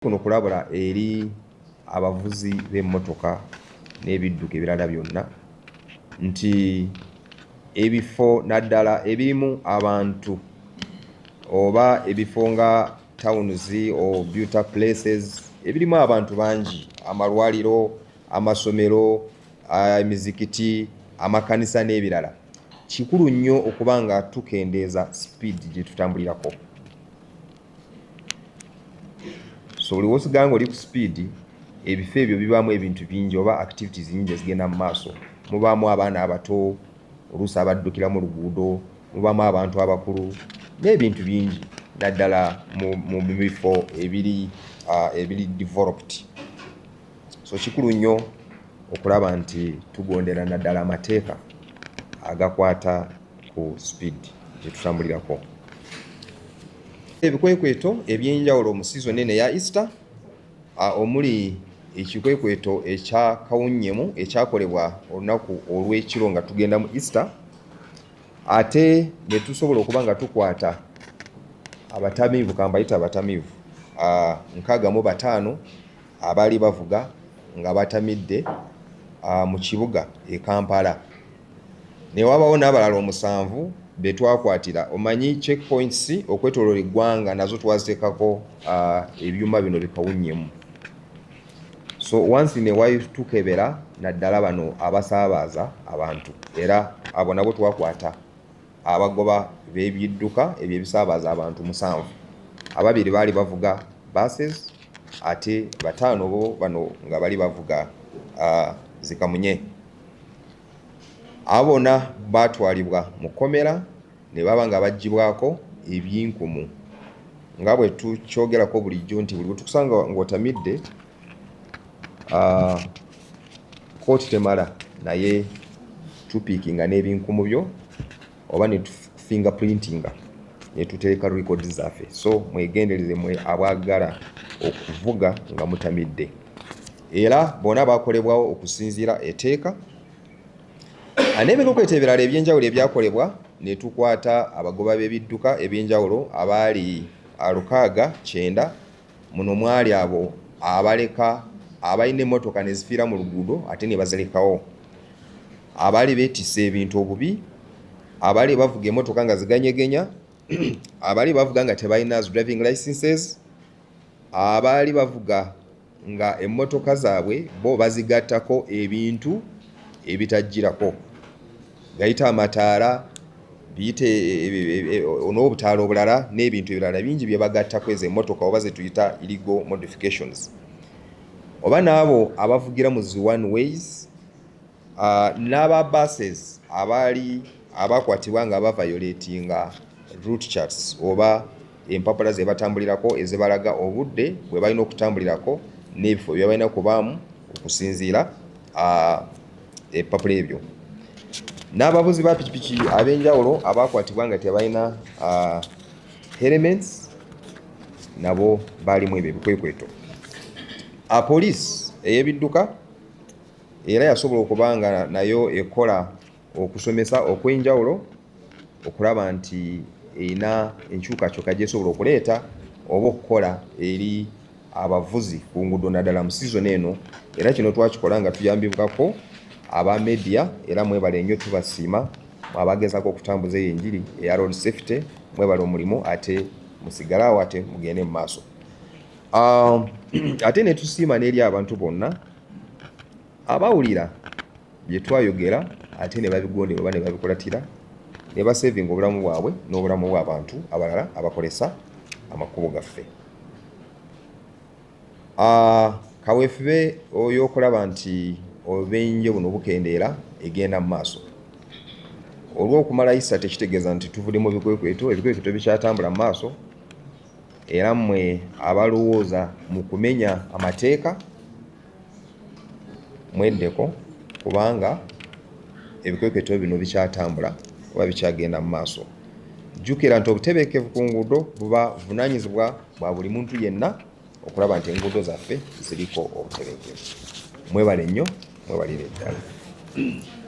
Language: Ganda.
Kuno kulabula eri abavuzi b'emmotoka n'ebidduka ebirala byonna nti ebifo naddala ebirimu abantu oba ebifo nga towns or beauty places ebirimu abantu bangi, amalwaliro, amasomero, emizikiti, amakanisa n'ebirala, kikulu nnyo okuba nga tukendeeza speed gye tutambulirako. So buli wosiga nga oli ku speed, ebifo ebyo bibaamu ebintu bingi oba activities nyingi ezigenda mu maaso. Mubaamu abaana abato, oluusi abaddukira mu luguudo, mubaamu abantu abakulu n'ebintu bingi naddala mu bifo ebiri developed. So kikulu nnyo okulaba nti tugondera naddala amateeka agakwata ku speed gye tutambulirako. Ebikwekweto ebyenjawulo mu season eno eya Easter omuli ekikwekweto ekya kawunnyemu ekyakolebwa olunaku olw'ekiro nga tugenda mu Easter, ate ne tusobola okuba nga tukwata abatamiivu, kambayita abatamiivu 65 abaali bavuga nga batamidde mu kibuga e Kampala. Ne wabaawo n'abalala 7 be twakwatira. Omanyi checkpoints okwetooloola eggwanga nazo twaziteekako ebyuma bino bikawunnyemu. So once in a while tukebera naddala bano abasaabaza abantu, era abo nabo twakwata abagoba b'ebidduka ebyo ebisaabaza abantu 7. 2 baali bavuga buses ate 5 bo bano nga bali bavuga zikamunye. Abona batwalibwa mu kkomera ne baba nga baggyibwako eby'enkumu nga bwe tukyogerako bulijjo nti buli bwe tukusanga ng'otamidde kooti temala naye tupiikinga n'ebinkumu byo oba ne fingerprintinga ne tuteeka record zaffe. So mwegendereze mwe abagala okuvuga nga mutamidde. Era bonna bakolebwawo okusinziira etteeka. N'ebikwekweto ebirala ebyenjawulo ebyakolebwa ne tukwata abagoba b'ebidduka ebyenjawulo abaali 690. Muno mwali abo abaleka abalina emmotoka ne zifiira mu luguudo ate ne bazirekawo, abaali beetisse ebintu obubi, abaali bavuga emmotoka nga ziganyegenya, abaali bavuga nga tebalina driving licenses, abaali bavuga nga emmotoka zaabwe bo bazigattako ebintu ebitajjirako, gayita amataala, biyite n'obutaala obulala n'ebintu ebirala bingi bye bagattako ezo emmotoka oba ze tuyita illegal modifications. Oba n'abo abavugira mu zi one ways, n'aba buses abakwatibwa nga bavayolatinga route charts oba empapula ze batambulirako ezibalaga obudde bwe balina okutambulirako n'ebifo bye balina kubaamu okusinziira ebipapula ebyo. N'abavuzi ba pikipiki ab'enjawulo abakwatibwa nga tebalina helmets nabo baalimu ebyo ebikwekweto. Poliisi ey'ebidduka era yasobola okuba nga nayo ekola okusomesa okw'enjawulo okulaba nti erina enkyukakyuka gy'esobola okuleeta oba okukola eri abavuzi ku nguudo naddala mu season eno. Era kino twakikola nga tuyambibwako aba media, era mwebale nnyo tubasiima abagezaako okutambuza enjiri eya road safety. Mwebale omulimu ate musigale awo ate mugende mu maaso. Ate ne tusiima n'eri abantu bonna abawulira bye twayogera ate ne babigondera oba ne babikulatira ne basevinga obulamu bwabwe n'obulamu bw'abantu abalala abakolesa amakubo gaffe. Kaweefube oyo okulaba nti obubenje buno bukendeera egenda mu maaso. Olw'okumala Easter tekitegeeza nti tuvudde mu bikwekweto. Ebikwekweto bikyatambula mu maaso, era mmwe abalowooza mu kumenya amateeka mweddeko, kubanga ebikwekweto bino bikyatambula oba bikyagenda mu maaso. Jjukira nti obutebeekevu ku nguudo buba buvunaanyizibwa bwa buli muntu yenna okulaba nti enguudo zaffe ziriko obutebeekevu. Mwebale nnyo, mwebalire ddala.